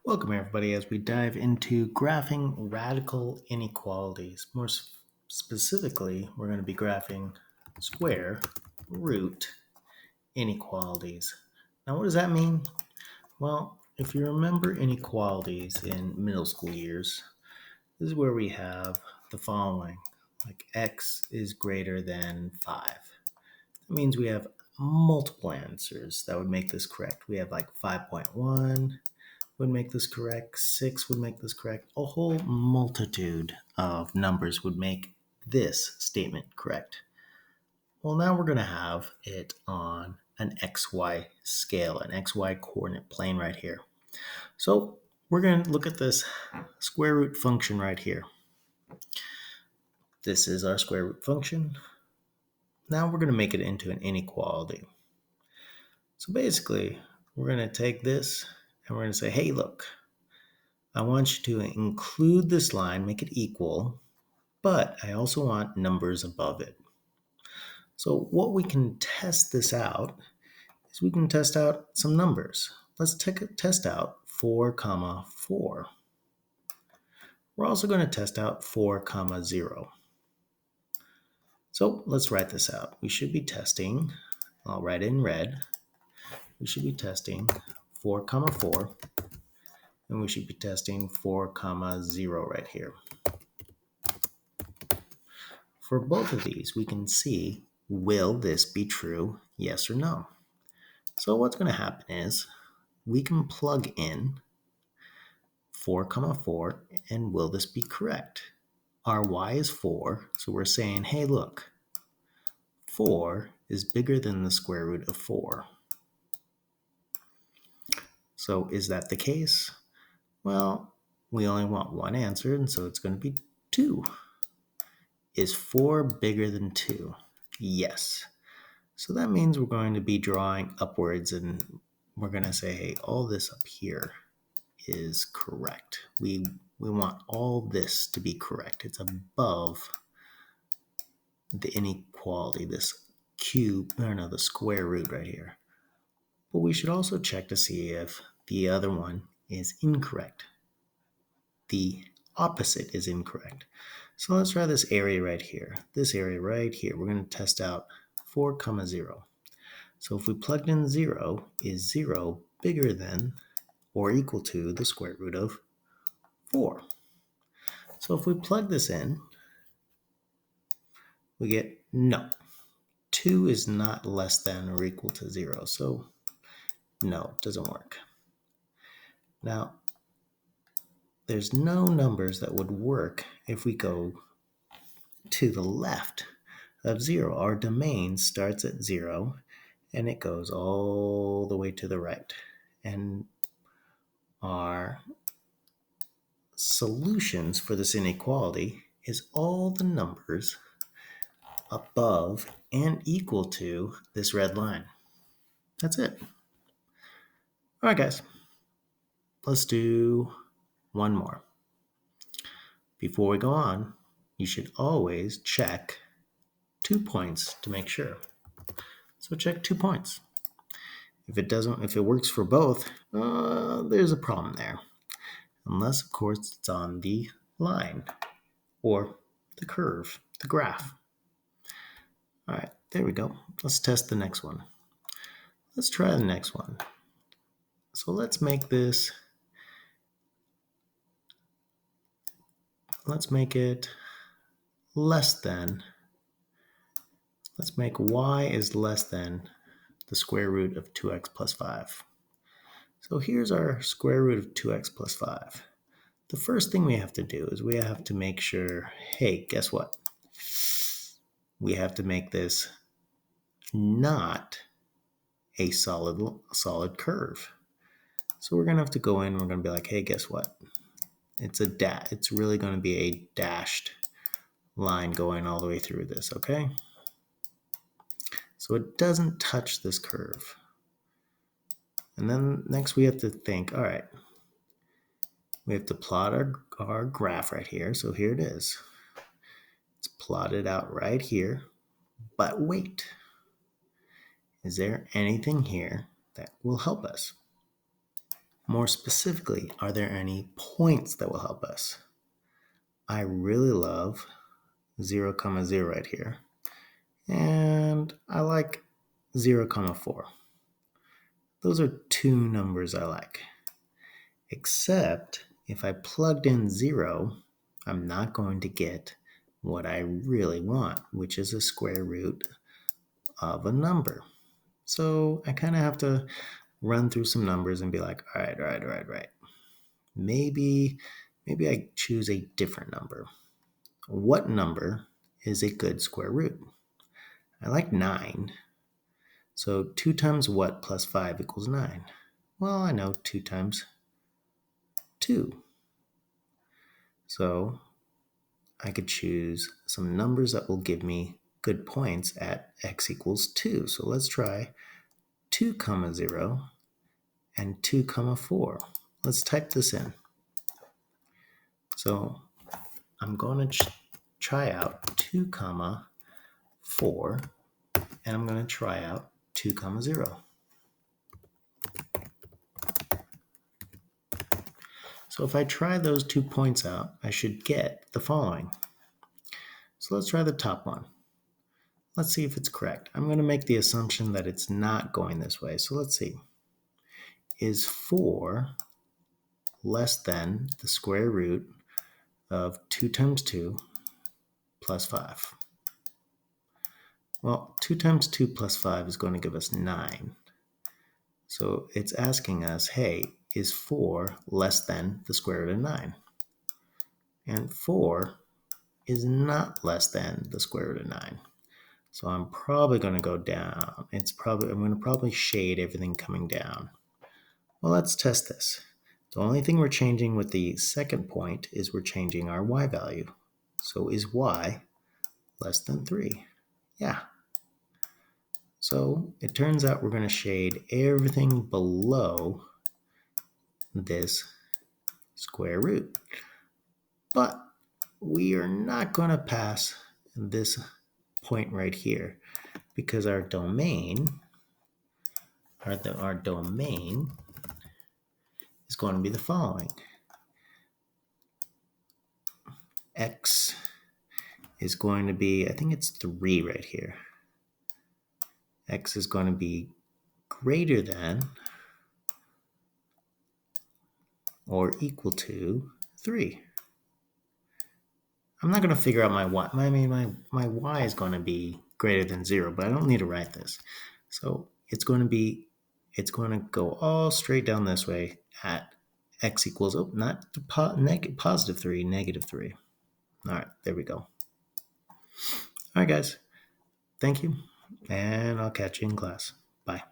Welcome, everybody, as we dive into graphing radical inequalities. More specifically, we're going to be graphing square root inequalities. Now, what does that mean? Well, if you remember inequalities in middle school years, this is where we have the following like x is greater than 5. That means we have multiple answers that would make this correct. We have like 5.1 would make this correct, 6 would make this correct. A whole multitude of numbers would make this statement correct. Well, now we're going to have it on an XY scale, an XY coordinate plane right here. So we're going to look at this square root function right here. This is our square root function. Now we're going to make it into an inequality. So basically, we're going to take this and we're going to say, hey, look, I want you to include this line, make it equal, but I also want numbers above it. So what we can test this out is we can test out some numbers. Let's test out 4 comma 4. We're also going to test out 4 comma 0. So let's write this out. We should be testing, I'll write it in red, we should be testing 4 comma 4, and we should be testing 4 comma 0 right here. For both of these, we can see, will this be true, yes or no? So what's going to happen is we can plug in 4 comma 4, and will this be correct? Our y is 4, so we're saying, hey, look, 4 is bigger than the square root of 4. So is that the case? Well, we only want one answer, and so it's going to be 2. Is 4 bigger than 2? Yes. So that means we're going to be drawing upwards, and we're going to say, hey, all this up here is correct. We want all this to be correct. It's above the inequality, this the square root right here. But we should also check to see if the other one is incorrect. The opposite is incorrect. So let's try this area right here. This area right here, we're going to test out 4 comma 0. So if we plugged in 0, is 0 bigger than or equal to the square root of 4? So if we plug this in, we get no. 2 is not less than or equal to 0. So no, it doesn't work. Now, there's no numbers that would work if we go to the left of 0. Our domain starts at 0 and it goes all the way to the right. And our solutions for this inequality is all the numbers above and equal to this red line. That's it. All right, guys, let's do one more. Before we go on, you should always check 2 points to make sure. So check 2 points. If it works for both, there's a problem there. Unless, of course, it's on the line or the curve, the graph. All right, there we go. Let's test the next one. Let's try the next one. So let's make it less than, let's make y is less than the square root of 2x plus 5. So here's our square root of 2x plus 5. The first thing we have to do is we have to make sure, hey, guess what? We have to make this not a solid curve. So we're going to have to go in, we're going to be like, hey, guess what? It's really going to be a dashed line going all the way through this, okay? So it doesn't touch this curve. And then next we have to think, all right, we have to plot our graph right here. So here it is. It's plotted out right here. But wait, is there anything here that will help us? More specifically, are there any points that will help us? I really love 0, 0 right here. And I like 0, 4. Those are two numbers I like. Except if I plugged in 0, I'm not going to get what I really want, which is a square root of a number. So I kind of have to run through some numbers and be like, all right. Maybe I choose a different number. What number is a good square root? I like 9. So 2 times what plus 5 equals 9? Well, I know 2 times 2. So I could choose some numbers that will give me good points at x equals 2. So let's try 2, 0 and 2, 4. Let's type this in. So I'm going to try out 2, 4, and I'm going to try out 2, 0. So if I try those 2 points out, I should get the following. So let's try the top one. Let's see if it's correct. I'm going to make the assumption that it's not going this way. So let's see. Is 4 less than the square root of 2 times 2 plus 5? Well, 2 times 2 plus 5 is going to give us 9. So it's asking us, hey, is 4 less than the square root of 9? And 4 is not less than the square root of 9. So I'm probably going to go down. I'm going to probably shade everything coming down. Well, let's test this. The only thing we're changing with the second point is we're changing our y value. So is y less than 3? Yeah. So it turns out we're going to shade everything below this square root. But we are not going to pass this point right here because our domain is going to be the following. X is going to be, I think it's 3 right here. X is going to be greater than or equal to 3. I'm not going to figure out my y. My y is going to be greater than 0, but I don't need to write this. So it's going to go all straight down this way at x equals, not positive 3, negative 3. All right, there we go. All right, guys. Thank you, and I'll catch you in class. Bye.